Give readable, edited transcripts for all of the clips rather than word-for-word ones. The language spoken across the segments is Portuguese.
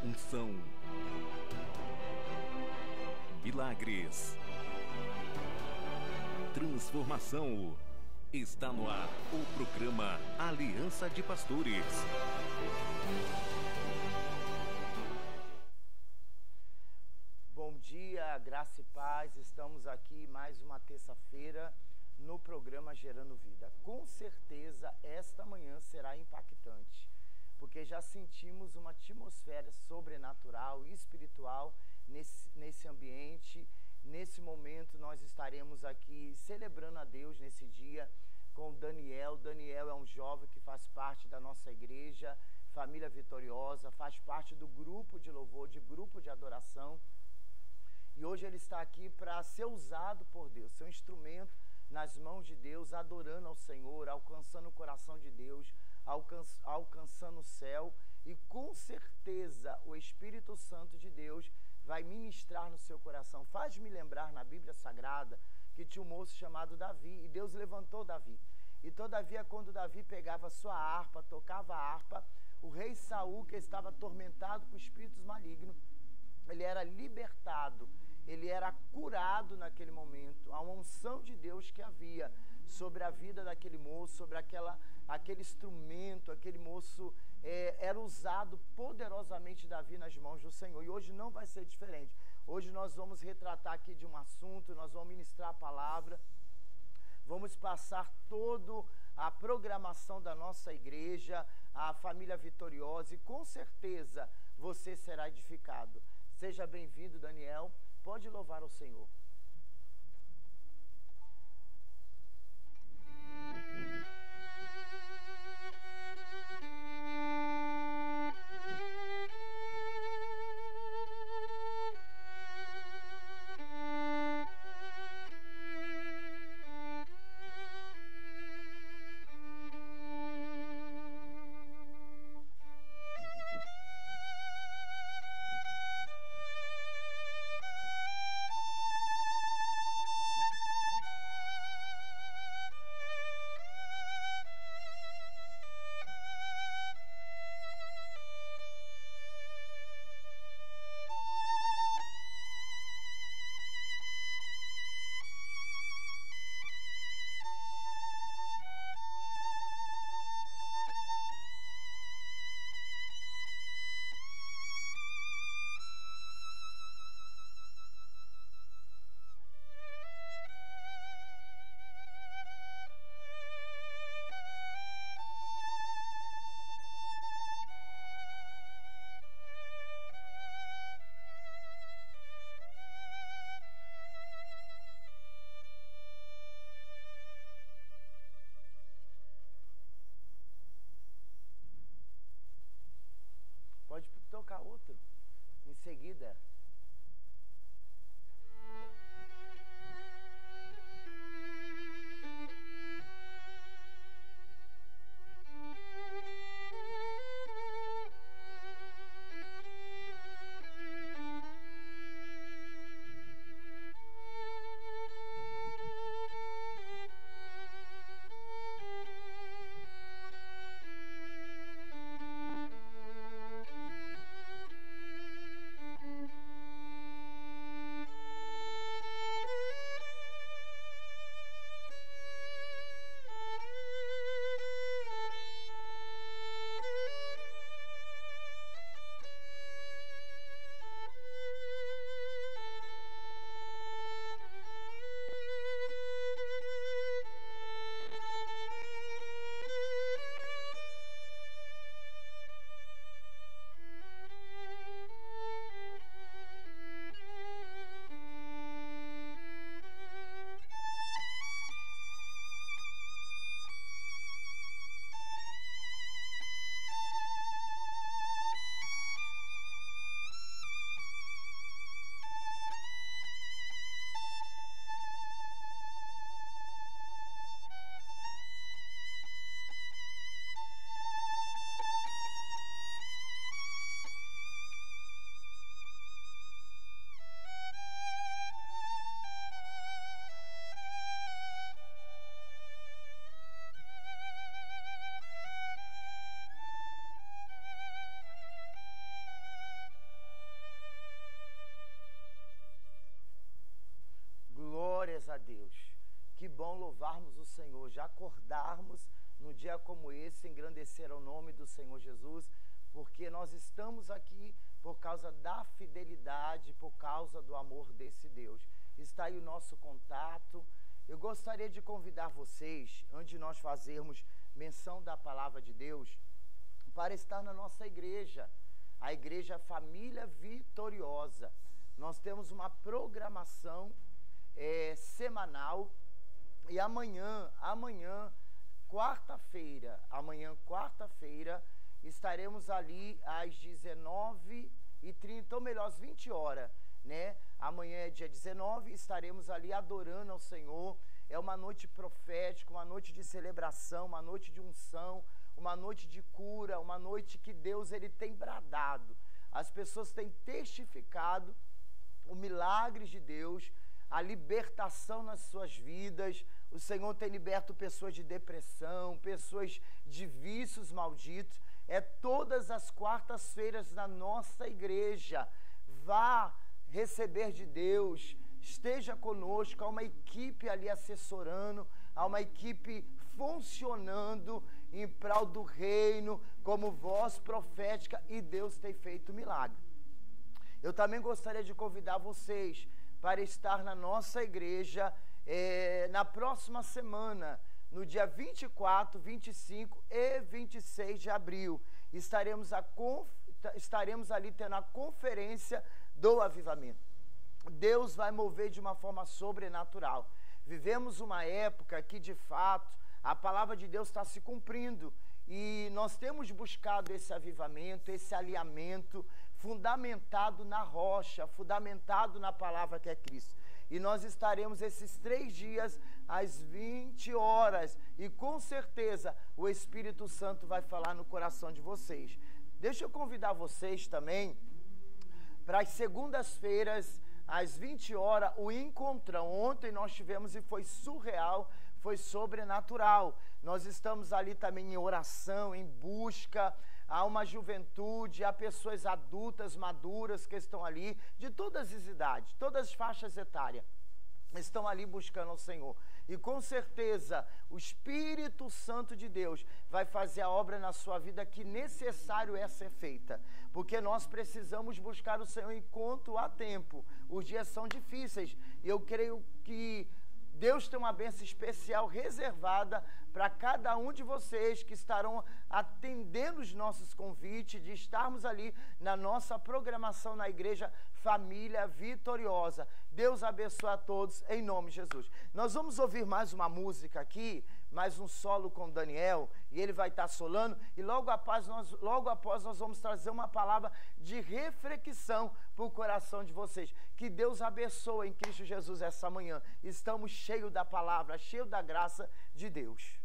Unção. Milagres. Transformação. Está no ar o programa Aliança de Pastores. Bom dia, graça e paz. Estamos aqui mais uma terça-feira no programa Gerando Vida. Com certeza esta manhã será impactante, porque já sentimos uma atmosfera sobrenatural e espiritual nesse ambiente. Nesse momento nós estaremos aqui celebrando a Deus nesse dia com o Daniel. Daniel é um jovem que faz parte da nossa igreja, Família Vitoriosa, faz parte do grupo de louvor, de grupo de adoração. E hoje ele está aqui para ser usado por Deus, ser um instrumento nas mãos de Deus, adorando ao Senhor, alcançando o coração de Deus, alcançando o céu. E com certeza o Espírito Santo de Deus vai ministrar no seu coração. Faz-me lembrar na Bíblia Sagrada que tinha um moço chamado Davi, e Deus levantou Davi. E todavia, quando Davi pegava sua harpa, tocava a harpa, o rei Saul, que estava atormentado com espíritos malignos, ele era libertado, ele era curado naquele momento. A unção de Deus que havia sobre a vida daquele moço, sobre aquele instrumento, aquele moço era usado poderosamente Davi nas mãos do Senhor. E hoje não vai ser diferente. Hoje nós vamos retratar aqui de um assunto, nós vamos ministrar a palavra, vamos passar toda a programação da nossa igreja, a Família Vitoriosa, e com certeza você será edificado. Seja bem-vindo, Daniel. Pode louvar ao Senhor. Pode tocar outro em seguida. Deus. Que bom louvarmos o Senhor, já acordarmos no dia como esse, engrandecer o nome do Senhor Jesus, porque nós estamos aqui por causa da fidelidade, por causa do amor desse Deus. Está aí o nosso contato. Eu gostaria de convidar vocês, antes de nós fazermos menção da palavra de Deus, para estar na nossa igreja, a Igreja Família Vitoriosa. Nós temos uma programação semanal, e amanhã, quarta-feira, estaremos ali às 19h30, ou melhor, às 20 horas, né? Amanhã é dia 19, estaremos ali adorando ao Senhor. É uma noite profética, uma noite de celebração, uma noite de unção, uma noite de cura, uma noite que Deus ele tem bradado. As pessoas têm testificado o milagre de Deus, a libertação nas suas vidas. O Senhor tem liberto pessoas de depressão, pessoas de vícios malditos. É todas as quartas-feiras na nossa igreja. Vá receber de Deus, esteja conosco. Há uma equipe ali assessorando, há uma equipe funcionando em prol do reino, como voz profética, e Deus tem feito milagre. Eu também gostaria de convidar vocês para estar na nossa igreja na próxima semana, no dia 24, 25 e 26 de abril. Estaremos ali tendo a conferência do avivamento. Deus vai mover de uma forma sobrenatural. Vivemos uma época que, de fato, a palavra de Deus está se cumprindo, e nós temos buscado esse avivamento, esse alinhamento fundamentado na rocha, fundamentado na palavra que é Cristo. E nós estaremos esses 3 dias às 20 horas, e com certeza o Espírito Santo vai falar no coração de vocês. Deixa eu convidar vocês também para as segundas-feiras, às 20 horas, o encontrão. Ontem nós tivemos e foi surreal, foi sobrenatural. Nós estamos ali também em oração, em busca. Há uma juventude, há pessoas adultas, maduras que estão ali, de todas as idades, todas as faixas etárias, estão ali buscando ao Senhor. E com certeza o Espírito Santo de Deus vai fazer a obra na sua vida que necessário é ser feita, porque nós precisamos buscar o Senhor enquanto há tempo. Os dias são difíceis, e eu creio que Deus tem uma bênção especial reservada para cada um de vocês que estarão atendendo os nossos convites, de estarmos ali na nossa programação na Igreja Família Vitoriosa. Deus abençoe a todos, em nome de Jesus. Nós vamos ouvir mais uma música aqui, mais um solo com Daniel, e ele vai estar solando, e logo após nós vamos trazer uma palavra de reflexão para o coração de vocês. Que Deus abençoe em Cristo Jesus essa manhã. Estamos cheios da palavra, cheios da graça de Deus.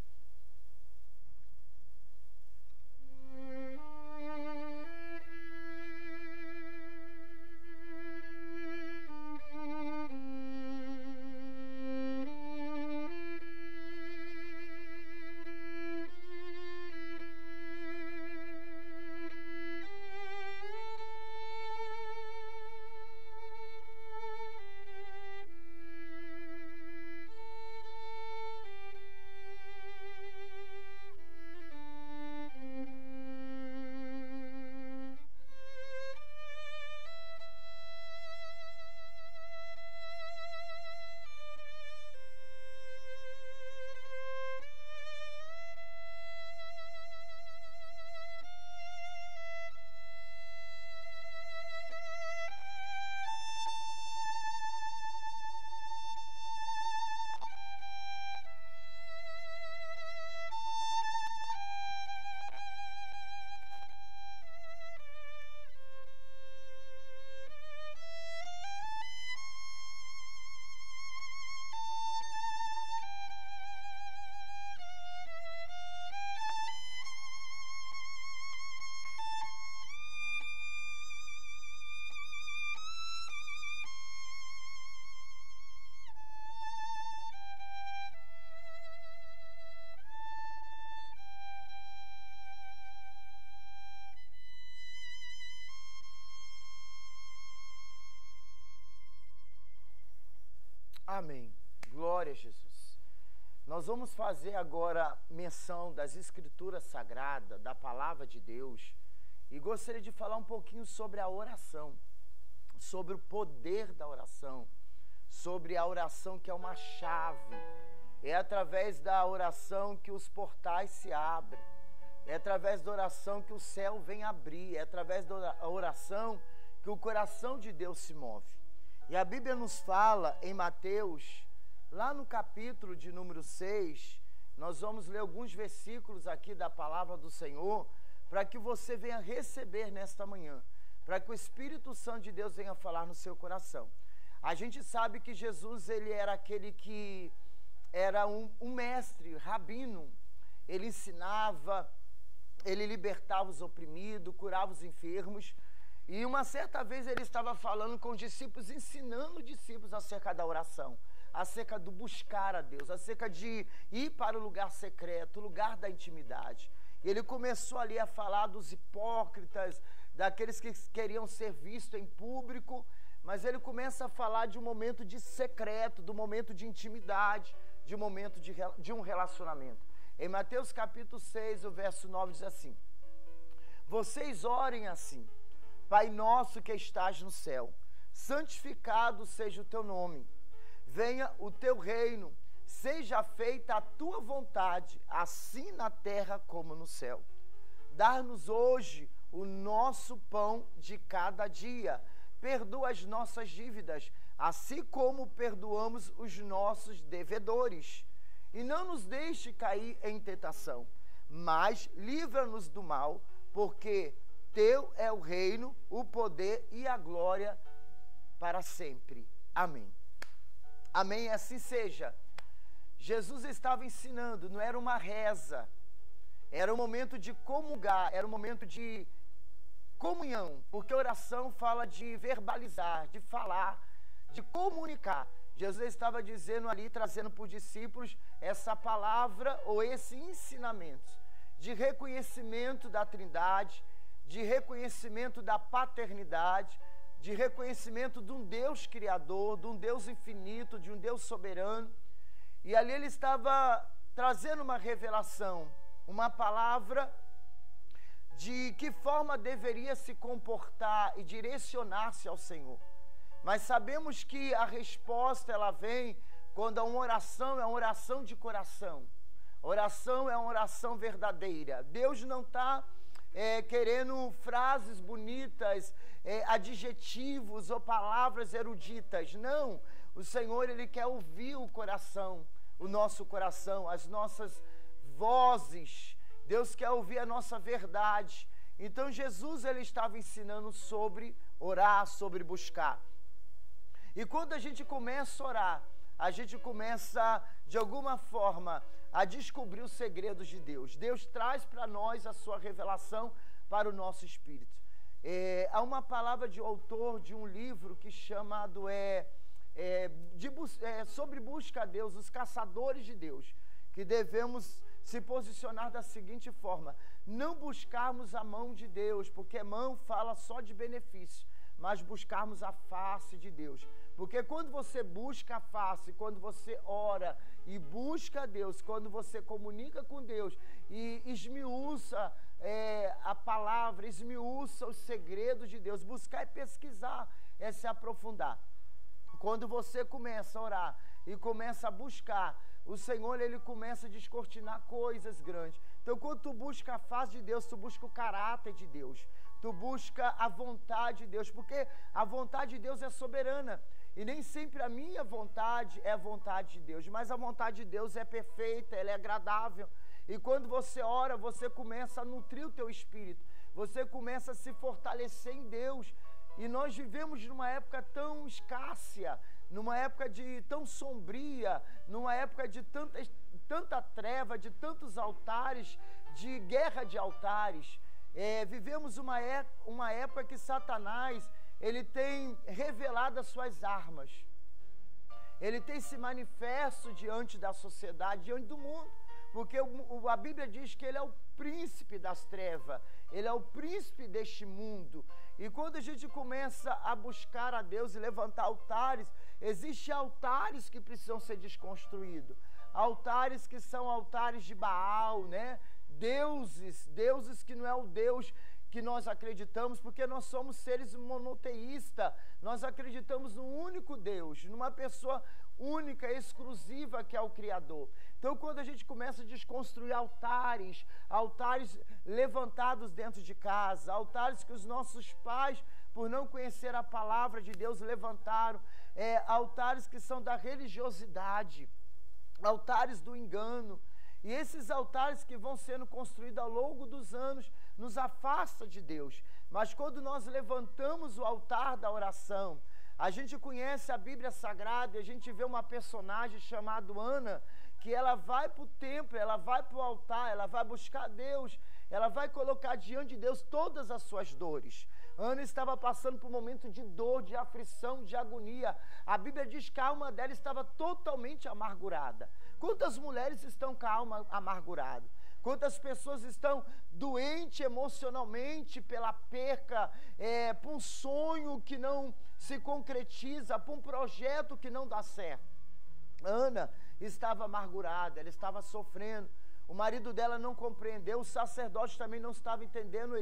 Amém. Glória a Jesus. Nós vamos fazer agora menção das Escrituras Sagradas, da Palavra de Deus, e gostaria de falar um pouquinho sobre a oração, sobre o poder da oração, sobre a oração que é uma chave. É através da oração que os portais se abrem, é através da oração que o céu vem abrir, é através da oração que o coração de Deus se move. E a Bíblia nos fala em Mateus, lá no capítulo de número 6, nós vamos ler alguns versículos aqui da palavra do Senhor, para que você venha receber nesta manhã, para que o Espírito Santo de Deus venha falar no seu coração. A gente sabe que Jesus, ele era aquele que era um mestre, rabino. Ele ensinava, ele libertava os oprimidos, curava os enfermos. E uma certa vez ele estava falando com os discípulos, ensinando os discípulos acerca da oração, acerca do buscar a Deus, acerca de ir para o lugar secreto, o lugar da intimidade. Ele começou ali a falar dos hipócritas, daqueles que queriam ser vistos em público, mas ele começa a falar de um momento de secreto, do momento de intimidade, de um momento de um relacionamento. Em Mateus capítulo 6, o verso 9 diz assim: vocês orem assim: Pai nosso que estás no céu, santificado seja o teu nome, venha o teu reino, seja feita a tua vontade, assim na terra como no céu. Dá-nos hoje o nosso pão de cada dia. Perdoa as nossas dívidas, assim como perdoamos os nossos devedores. E não nos deixe cair em tentação, mas livra-nos do mal, porque teu é o reino, o poder e a glória para sempre. Amém. Amém, assim seja. Jesus estava ensinando, não era uma reza, era um momento de comungar, era um momento de comunhão, porque oração fala de verbalizar, de falar, de comunicar. Jesus estava dizendo ali, trazendo para os discípulos essa palavra ou esse ensinamento de reconhecimento da Trindade, de reconhecimento da paternidade, de reconhecimento de um Deus criador, de um Deus infinito, de um Deus soberano. E ali ele estava trazendo uma revelação, uma palavra de que forma deveria se comportar e direcionar-se ao Senhor. Mas sabemos que a resposta ela vem quando uma oração é uma oração de coração. Oração é uma oração verdadeira. Deus não está querendo frases bonitas, adjetivos ou palavras eruditas. Não, o Senhor ele quer ouvir o coração, o nosso coração, as nossas vozes. Deus quer ouvir a nossa verdade. Então Jesus ele estava ensinando sobre orar, sobre buscar. E quando a gente começa a orar, a gente começa de alguma forma a descobrir os segredos de Deus. Deus traz para nós a sua revelação para o nosso espírito. Há uma palavra de autor de um livro que chamado sobre busca a Deus, os caçadores de Deus, que devemos se posicionar da seguinte forma: não buscarmos a mão de Deus, porque mão fala só de benefício, mas buscarmos a face de Deus. Porque quando você busca a face, quando você ora e busca a Deus, quando você comunica com Deus e esmiuça a palavra, esmiuça os segredos de Deus, buscar e pesquisar é se aprofundar. Quando você começa a orar e começa a buscar, o Senhor ele começa a descortinar coisas grandes. Então quando tu busca a face de Deus, tu busca o caráter de Deus, tu busca a vontade de Deus, porque a vontade de Deus é soberana. E nem sempre a minha vontade é a vontade de Deus, mas a vontade de Deus é perfeita, ela é agradável. E quando você ora, você começa a nutrir o teu espírito, você começa a se fortalecer em Deus. E nós vivemos numa época tão escassa, numa época tão sombria, numa época de tanta treva, de tantos altares, de guerra de altares. Vivemos uma época que Satanás ele tem revelado as suas armas, ele tem se manifesto diante da sociedade, diante do mundo, porque a Bíblia diz que ele é o príncipe das trevas, ele é o príncipe deste mundo, E quando a gente começa a buscar a Deus e levantar altares, existem altares que precisam ser desconstruídos. Altares que são altares de Baal, né? Deuses que não é o Deus que nós acreditamos, porque nós somos seres monoteístas. Nós acreditamos num único Deus, numa pessoa única, exclusiva, que é o Criador. Então, quando a gente começa a desconstruir altares levantados dentro de casa, altares que os nossos pais, por não conhecer a palavra de Deus, levantaram, altares que são da religiosidade, altares do engano, e esses altares que vão sendo construídos ao longo dos anos, nos afasta de Deus. Mas quando nós levantamos o altar da oração, a gente conhece a Bíblia Sagrada, e a gente vê uma personagem chamada Ana, que ela vai para o templo, ela vai para o altar, ela vai buscar Deus, ela vai colocar diante de Deus todas as suas dores. Ana estava passando por um momento de dor, de aflição, de agonia. A Bíblia diz que a alma dela estava totalmente amargurada. Quantas mulheres estão com a alma amargurada? Quantas pessoas estão doentes emocionalmente pela perca, por um sonho que não se concretiza, por um projeto que não dá certo? Ana estava amargurada, ela estava sofrendo. O marido dela não compreendeu, o sacerdote também não estava entendendo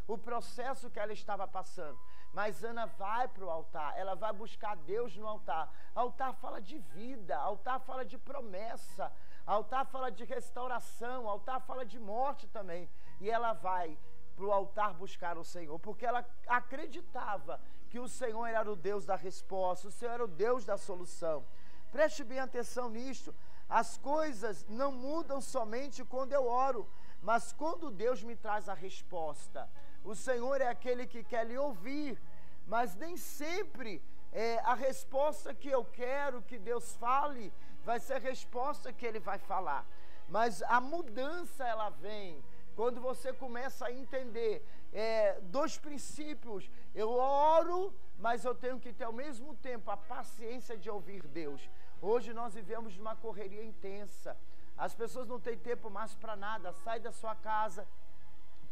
o processo que ela estava passando. Mas Ana vai para o altar, ela vai buscar Deus no altar. Altar fala de vida, altar fala de promessa, altar fala de restauração, altar fala de morte também. E ela vai para o altar buscar o Senhor, porque ela acreditava que o Senhor era o Deus da resposta, o Senhor era o Deus da solução. Preste bem atenção nisto. As coisas não mudam somente quando eu oro, mas quando Deus me traz a resposta. O Senhor é aquele que quer lhe ouvir, mas nem sempre a resposta que eu quero que Deus fale vai ser a resposta que Ele vai falar. Mas a mudança, ela vem quando você começa a entender dois princípios. Eu oro, mas eu tenho que ter ao mesmo tempo a paciência de ouvir Deus. Hoje nós vivemos numa correria intensa. As pessoas não têm tempo mais para nada. Sai da sua casa,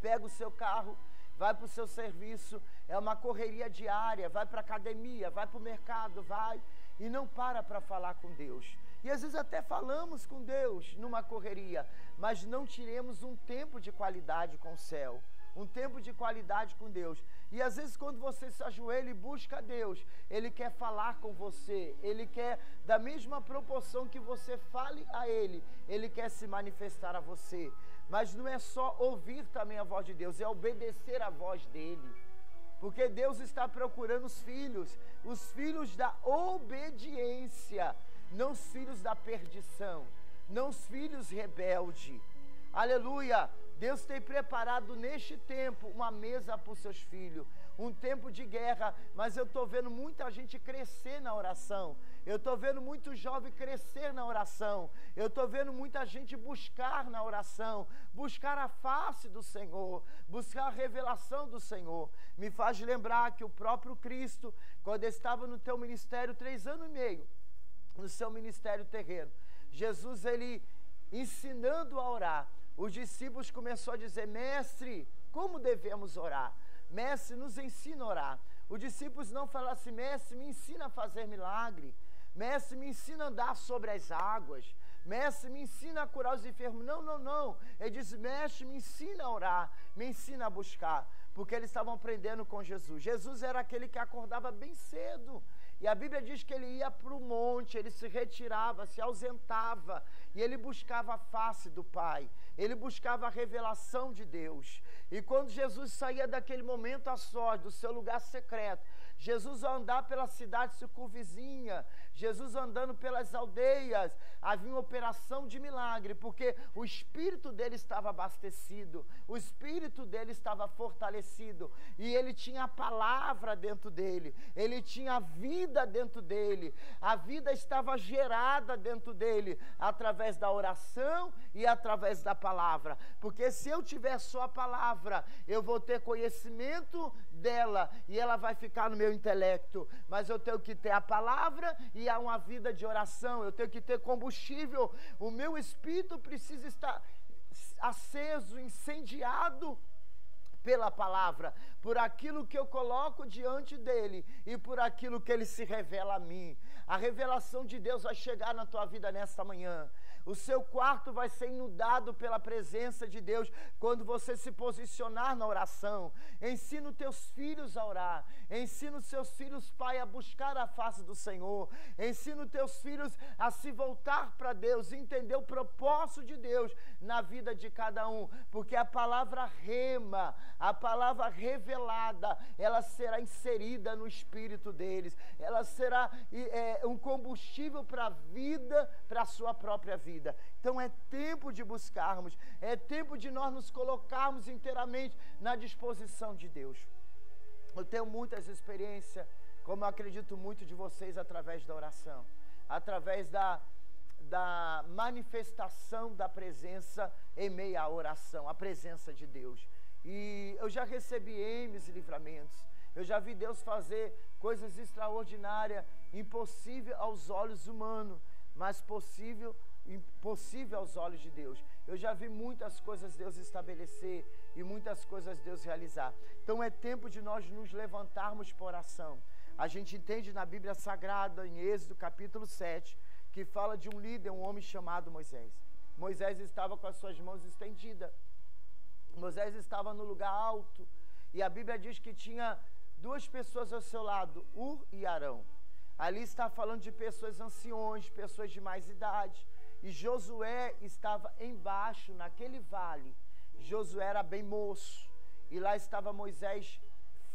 pega o seu carro, vai para o seu serviço. É uma correria diária. Vai para a academia, vai para o mercado, vai. E não para falar com Deus. E às vezes até falamos com Deus numa correria, mas não tiremos um tempo de qualidade com o céu. Um tempo de qualidade com Deus. E às vezes quando você se ajoelha e busca Deus, Ele quer falar com você, Ele quer, da mesma proporção que você fale a Ele, Ele quer se manifestar a você. Mas não é só ouvir também a voz de Deus, é obedecer a voz dEle. Porque Deus está procurando os filhos da obediência, não os filhos da perdição, não os filhos rebeldes. Aleluia! Deus tem preparado neste tempo uma mesa para os seus filhos, um tempo de guerra, mas eu estou vendo muita gente crescer na oração, eu estou vendo muito jovem crescer na oração, eu estou vendo muita gente buscar na oração, buscar a face do Senhor, buscar a revelação do Senhor. Me faz lembrar que o próprio Cristo, quando estava no teu ministério 3 anos e meio, no seu ministério terreno, Jesus, ele ensinando a orar, os discípulos começaram a dizer: mestre, como devemos orar? Mestre, nos ensina a orar. Os discípulos não falaram assim: mestre, me ensina a fazer milagre. Mestre, me ensina a andar sobre as águas. Mestre, me ensina a curar os enfermos. Não, não, não. Ele disse: mestre, me ensina a orar, me ensina a buscar. Porque eles estavam aprendendo com Jesus. Jesus era aquele que acordava bem cedo. E a Bíblia diz que ele ia para o monte, ele se retirava, se ausentava, e ele buscava a face do Pai, ele buscava a revelação de Deus. E quando Jesus saía daquele momento a sós, do seu lugar secreto, Jesus ao andar pela cidade circunvizinha, Jesus andando pelas aldeias, havia uma operação de milagre, porque o espírito dele estava abastecido, o espírito dele estava fortalecido, e ele tinha a palavra dentro dele, ele tinha a vida dentro dele, a vida estava gerada dentro dele, através da oração e através da palavra, porque se eu tiver só a palavra, eu vou ter conhecimento dela, e ela vai ficar no meu intelecto, mas eu tenho que ter a palavra e há uma vida de oração, eu tenho que ter combustível, o meu espírito precisa estar aceso, incendiado pela palavra, por aquilo que eu coloco diante dele e por aquilo que ele se revela a mim. A revelação de Deus vai chegar na tua vida nesta manhã. O seu quarto vai ser inundado pela presença de Deus quando você se posicionar na oração. Ensina os teus filhos a orar. Ensina os seus filhos, pai, a buscar a face do Senhor. Ensina os teus filhos a se voltar para Deus, entender o propósito de Deus na vida de cada um. Porque a palavra rema, a palavra revelada, ela será inserida no espírito deles. Ela será um combustível para a vida, para a sua própria vida. Então é tempo de buscarmos, é tempo de nós nos colocarmos inteiramente na disposição de Deus. Eu tenho muitas experiências, como eu acredito muito de vocês, através da oração, através da manifestação da presença em meio à oração, a presença de Deus. E eu já recebi M's e livramentos, eu já vi Deus fazer coisas extraordinárias, impossível aos olhos humanos, mas possível aos olhos de Deus. Eu já vi muitas coisas Deus estabelecer e muitas coisas Deus realizar. Então é tempo de nós nos levantarmos por oração. A gente entende na Bíblia Sagrada, em Êxodo capítulo 7, que fala de um líder, um homem chamado Moisés. Moisés estava com as suas mãos estendidas. Moisés estava no lugar alto. E a Bíblia diz que tinha duas pessoas ao seu lado, Ur e Arão. Ali está falando de pessoas anciões, pessoas de mais idade. E Josué estava embaixo, naquele vale. Josué era bem moço. E lá estava Moisés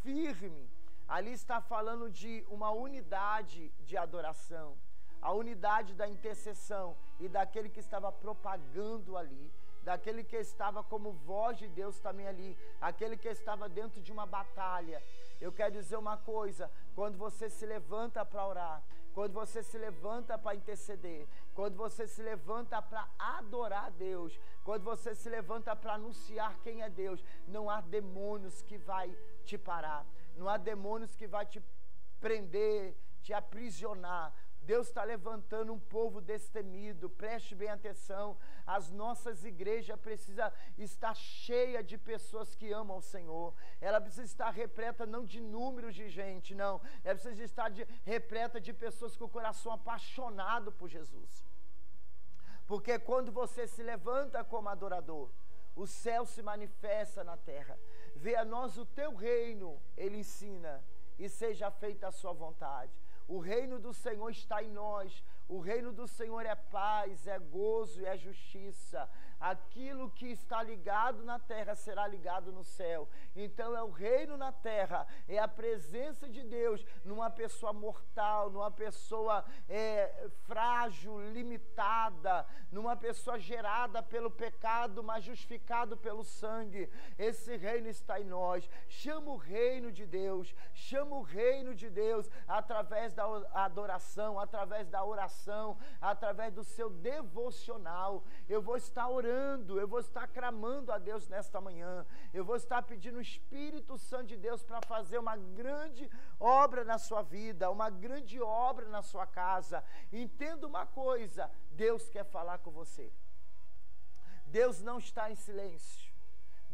firme. Ali está falando de uma unidade de adoração. A unidade da intercessão e daquele que estava propagando ali. Daquele que estava como voz de Deus também ali. Aquele que estava dentro de uma batalha. Eu quero dizer uma coisa, quando você se levanta para orar, quando você se levanta para interceder, quando você se levanta para adorar a Deus, quando você se levanta para anunciar quem é Deus, não há demônios que vai te parar, não há demônios que vai te prender, te aprisionar. Deus está levantando um povo destemido, preste bem atenção, as nossas igrejas precisam estar cheias de pessoas que amam o Senhor, ela precisa estar repleta não de números de gente, não, ela precisa estar repleta de pessoas com o coração apaixonado por Jesus, porque quando você se levanta como adorador, o céu se manifesta na terra, vê a nós o teu reino, ele ensina, e seja feita a sua vontade. O reino do Senhor está em nós, o reino do Senhor é paz, é gozo e é justiça. Aquilo que está ligado na terra será ligado no céu. Então é o reino na terra, é a presença de Deus numa pessoa mortal, numa pessoa frágil, limitada, numa pessoa gerada pelo pecado, mas justificado pelo sangue. Esse reino está em nós. Chama o reino de Deus, chama o reino de Deus através da adoração, através da oração, através do seu devocional. Eu vou estar orando, eu vou estar clamando a Deus nesta manhã, eu vou estar pedindo o Espírito Santo de Deus para fazer uma grande obra na sua vida, uma grande obra na sua casa. Entenda uma coisa, Deus quer falar com você. Deus não está em silêncio.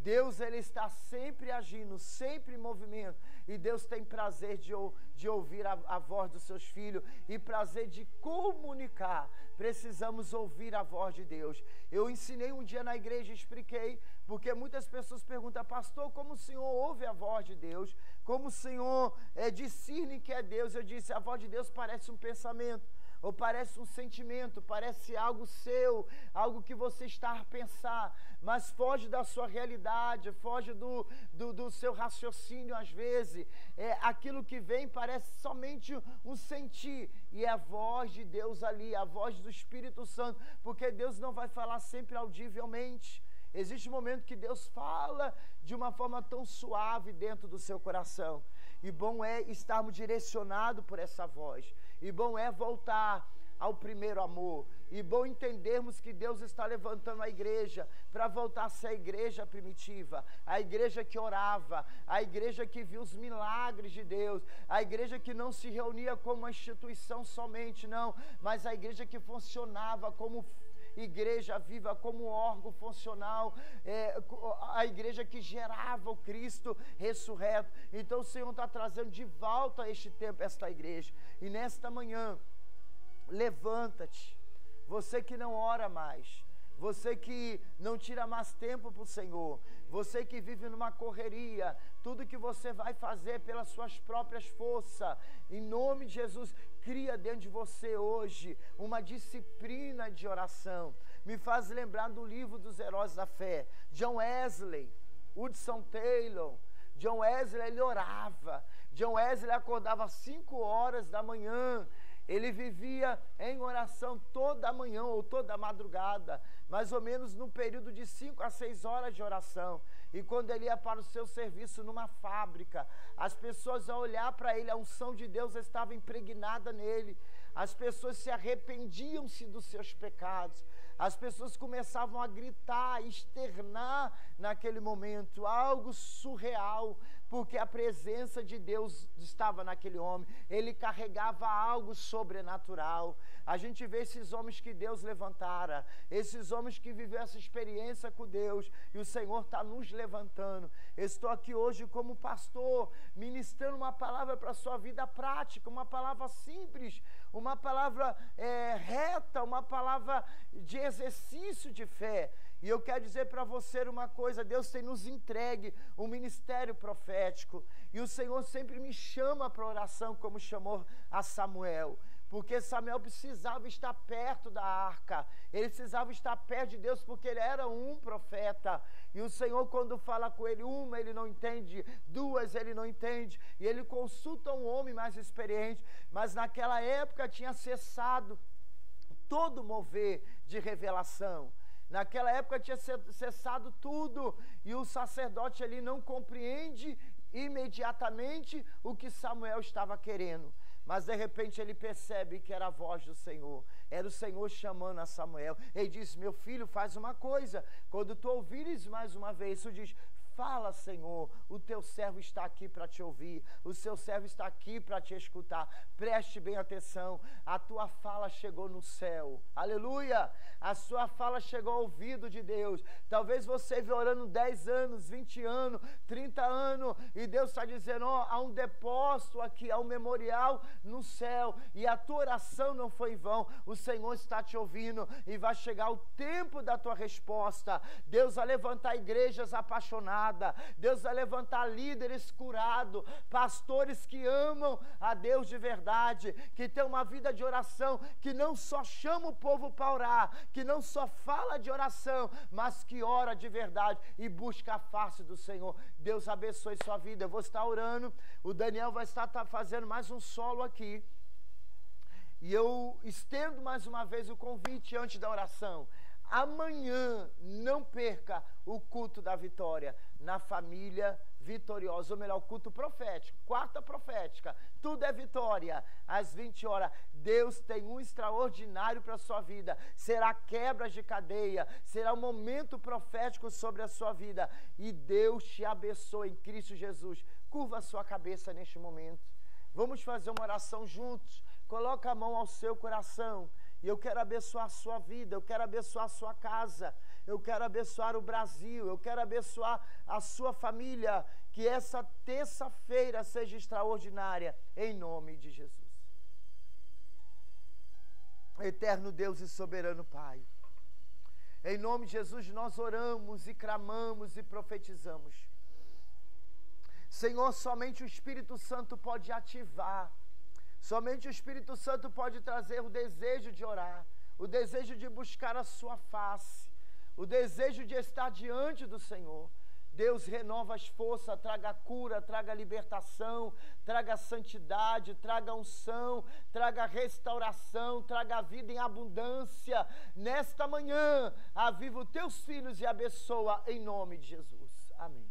Deus, ele está sempre agindo, sempre em movimento, e Deus tem prazer de ouvir a voz dos seus filhos, e prazer de comunicar. Precisamos ouvir a voz de Deus. Eu ensinei um dia na igreja, expliquei, porque muitas pessoas perguntam, pastor, como o senhor ouve a voz de Deus? Como o senhor discerne que é Deus? Eu disse, a voz de Deus parece um pensamento, ou parece um sentimento, parece algo seu, algo que você está a pensar, mas foge da sua realidade, foge do seu raciocínio às vezes. Aquilo que vem parece somente um sentir, e é a voz de Deus ali, a voz do Espírito Santo, porque Deus não vai falar sempre audivelmente. Existe um momento que Deus fala de uma forma tão suave dentro do seu coração, e bom é estarmos direcionados por essa voz, e bom é voltar ao primeiro amor, e bom entendermos que Deus está levantando a igreja para voltar a ser a igreja primitiva, a igreja que orava, a igreja que viu os milagres de Deus, a igreja que não se reunia como uma instituição somente, não, mas a igreja que funcionava como igreja viva, como órgão funcional, a igreja que gerava o Cristo ressurreto. Então o Senhor está trazendo de volta a este tempo esta igreja. E nesta manhã, levanta-te, você que não ora mais, você que não tira mais tempo para o Senhor, você que vive numa correria, tudo que você vai fazer pelas suas próprias forças, em nome de Jesus, cria dentro de você hoje uma disciplina de oração. Me faz lembrar do livro dos Heróis da Fé, John Wesley, Hudson Taylor. John Wesley, ele orava. John Wesley acordava às 5 horas da manhã. Ele vivia em oração toda a manhã ou toda a madrugada, mais ou menos no período de 5 a 6 horas de oração. E quando ele ia para o seu serviço numa fábrica, as pessoas ao olhar para ele, a unção de Deus estava impregnada nele. As pessoas se arrependiam-se dos seus pecados. As pessoas começavam a gritar, externar naquele momento, algo surreal, porque a presença de Deus estava naquele homem. Ele carregava algo sobrenatural. A gente vê esses homens que Deus levantara, esses homens que viveram essa experiência com Deus, e o Senhor está nos levantando. Eu estou aqui hoje como pastor, ministrando uma palavra para a sua vida prática, uma palavra simples, uma palavra reta, uma palavra de exercício de fé. E eu quero dizer para você uma coisa: Deus tem nos entregue um ministério profético, e o Senhor sempre me chama para oração, como chamou a Samuel, porque Samuel precisava estar perto da arca, ele precisava estar perto de Deus, porque ele era um profeta, e o Senhor, quando fala com ele, uma ele não entende, duas ele não entende, e ele consulta um homem mais experiente, mas naquela época tinha cessado todo mover de revelação. Naquela época tinha cessado tudo, e o sacerdote ali não compreende imediatamente o que Samuel estava querendo. Mas de repente ele percebe que era a voz do Senhor, era o Senhor chamando a Samuel. Ele diz: meu filho, faz uma coisa, quando tu ouvires mais uma vez, tu diz: fala, Senhor, o teu servo está aqui para te ouvir, o seu servo está aqui para te escutar. Preste bem atenção, a tua fala chegou no céu, aleluia, a sua fala chegou ao ouvido de Deus. Talvez você venha orando 10 anos, 20 anos, 30 anos, e Deus está dizendo: ó, há um depósito aqui, há um memorial no céu, e a tua oração não foi em vão. O Senhor está te ouvindo, e vai chegar o tempo da tua resposta. Deus vai levantar igrejas apaixonadas, Deus vai levantar líderes curados, pastores que amam a Deus de verdade, que tem uma vida de oração, que não só chama o povo para orar, que não só fala de oração, mas que ora de verdade e busca a face do Senhor. Deus abençoe sua vida. Eu vou estar orando, o Daniel vai estar fazendo mais um solo aqui, e eu estendo mais uma vez o convite antes da oração. Amanhã não perca o culto da vitória na família vitoriosa, ou melhor, o culto profético, quarta profética, tudo é vitória, às 20 horas. Deus tem um extraordinário para a sua vida, será quebra de cadeia, será um momento profético sobre a sua vida, e Deus te abençoe em Cristo Jesus. Curva a sua cabeça neste momento, vamos fazer uma oração juntos. Coloca a mão ao seu coração, e eu quero abençoar a sua vida, eu quero abençoar a sua casa, eu quero abençoar o Brasil, eu quero abençoar a sua família, que essa terça-feira seja extraordinária, em nome de Jesus. Eterno Deus e soberano Pai, em nome de Jesus nós oramos e clamamos e profetizamos. Senhor, somente o Espírito Santo pode ativar, somente o Espírito Santo pode trazer o desejo de orar, o desejo de buscar a sua face, o desejo de estar diante do Senhor. Deus, renova as forças, traga cura, traga libertação, traga santidade, traga unção, traga restauração, traga vida em abundância. Nesta manhã, aviva os teus filhos e abençoa em nome de Jesus. Amém.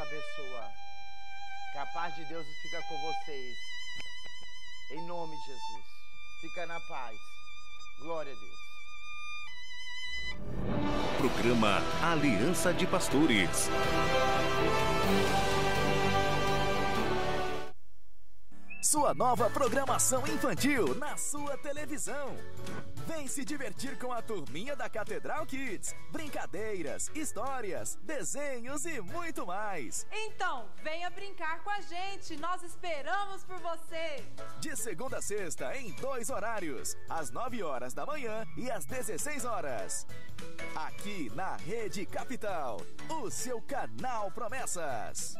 abençoa. Que a paz de Deus fica com vocês. Em nome de Jesus. Fica na paz. Glória a Deus. Programa Aliança de Pastores. Sua nova programação infantil na sua televisão. Vem se divertir com a turminha da Catedral Kids. Brincadeiras, histórias, desenhos e muito mais. Então, venha brincar com a gente. Nós esperamos por você. De segunda a sexta, em 2 horários. Às 9 horas da manhã e às 16 horas. Aqui na Rede Capital. O seu canal Promessas.